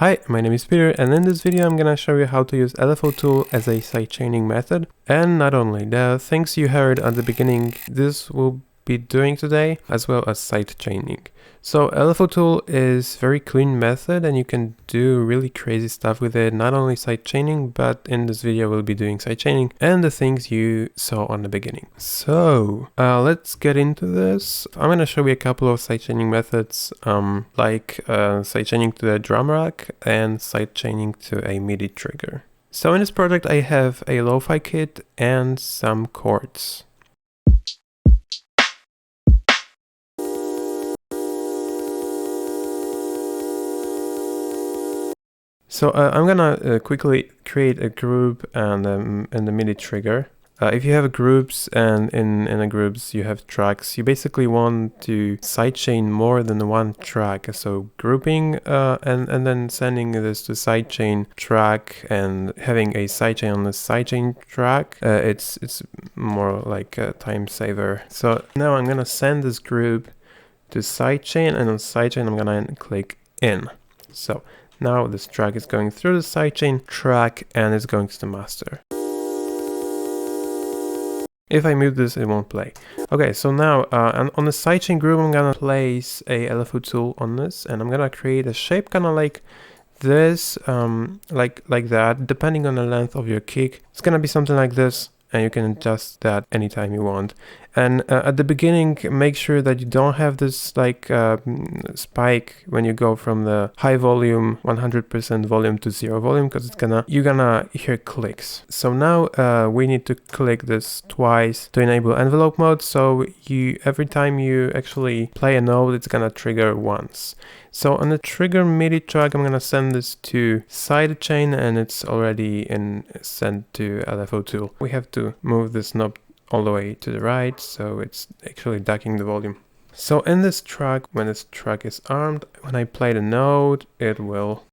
Hi, my name is Peter, and in this video I'm gonna show you how to use LFO Tool as a sidechaining method. And not only the things you heard at the beginning, this will be doing today, as well as sidechaining. So LFO Tool is very clean method and you can do really crazy stuff with it, not only sidechaining, but in this video we'll be doing sidechaining and the things you saw on the beginning. So let's get into this. I'm gonna show you a couple of sidechaining methods, like sidechaining to the drum rack and sidechaining to a Midi trigger. So in this project I have a lo-fi kit and some chords. So I'm gonna quickly create a group and the Midi trigger. If you have groups and in the groups you have tracks, you basically want to sidechain more than one track. So grouping and then sending this to sidechain track and having a sidechain on the sidechain track, it's more like a time saver. So now I'm gonna send this group to sidechain, and on sidechain I'm gonna click in. So now this track is going through the sidechain track and it's going to the master. If I move this, it won't play. Okay, so now on the sidechain group, I'm gonna place a LFO tool on this, and I'm gonna create a shape kind of like this, like that. Depending on the length of your kick, it's gonna be something like this, and you can adjust that anytime you want. And at the beginning, make sure that you don't have this like spike when you go from the high volume 100% volume to 0 volume, because you're gonna hear clicks. So now we need to click this twice to enable envelope mode. So every time you actually play a note, it's gonna trigger once. So on the trigger Midi track, I'm gonna send this to sidechain, and it's already sent to LFO Tool. We have to move this knob all the way to the right, so it's actually ducking the volume. So in this track, when this track is armed, when I play the note, it will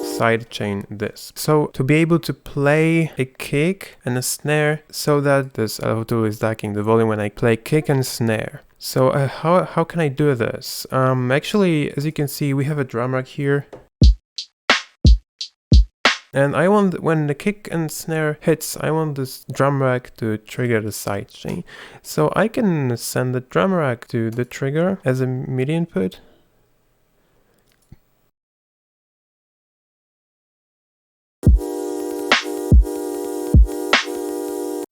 sidechain this. So to be able to play a kick and a snare, so that this LFO Tool is ducking the volume when I play kick and snare. So how can I do this? Actually, as you can see, we have a drum rack here. And I want, when the kick and snare hits, I want this drum rack to trigger the sidechain. So I can send the drum rack to the trigger as a MIDI input.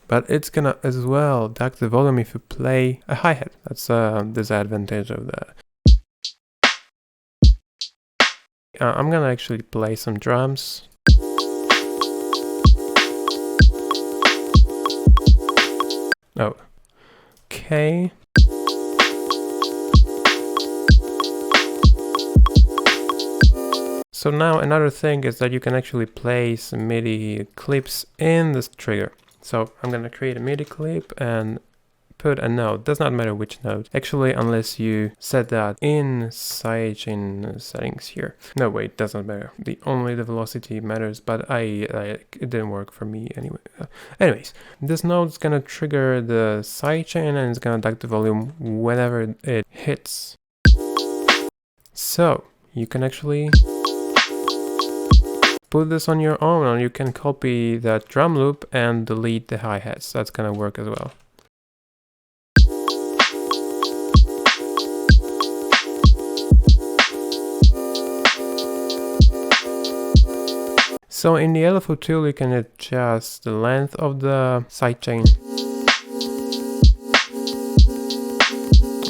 But it's gonna as well duck the volume if you play a hi-hat. That's a disadvantage of that. I'm gonna actually play some drums. Oh, okay. So now another thing is that you can actually place MIDI clips in this trigger. So I'm gonna create a MIDI clip and put a note. Does not matter which note, actually, unless you set that in sidechain settings here. No, wait, does not matter. Only the velocity matters, but it didn't work for me anyway. Anyways, this note is gonna trigger the sidechain and it's gonna duck the volume whenever it hits. So you can actually put this on your own, or you can copy that drum loop and delete the hi-hats. That's gonna work as well. So in the LFO tool, you can adjust the length of the sidechain.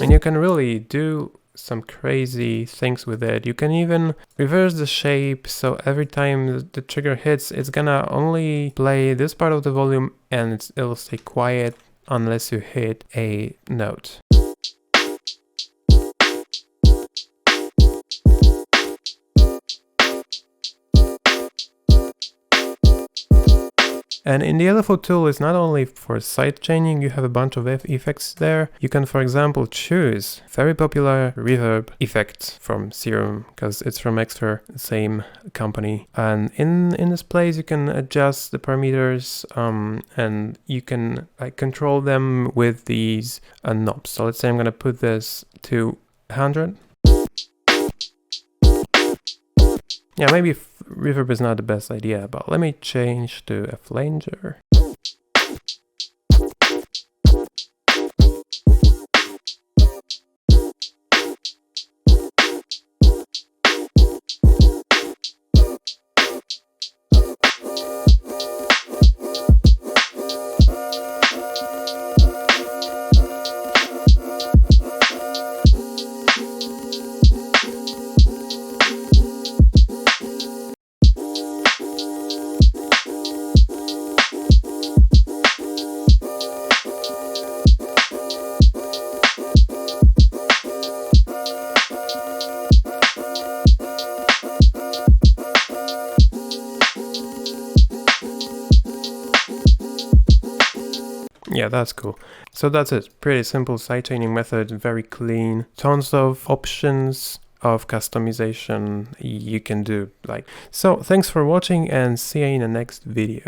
And you can really do some crazy things with it. You can even reverse the shape, so every time the trigger hits, it's gonna only play this part of the volume and it'll stay quiet unless you hit a note. And in the LFO tool, it's not only for sidechaining, you have a bunch of effects there. You can, for example, choose very popular reverb effects from Serum, because it's from Extra, same company. And in this place, you can adjust the parameters and you can control them with these knobs. So let's say I'm going to put this to 100. Yeah, maybe reverb is not the best idea, but let me change to a flanger. Yeah, that's cool. So that's it. Pretty simple sidechaining method, very clean. Tons of options of customization you can do. So thanks for watching and see you in the next video.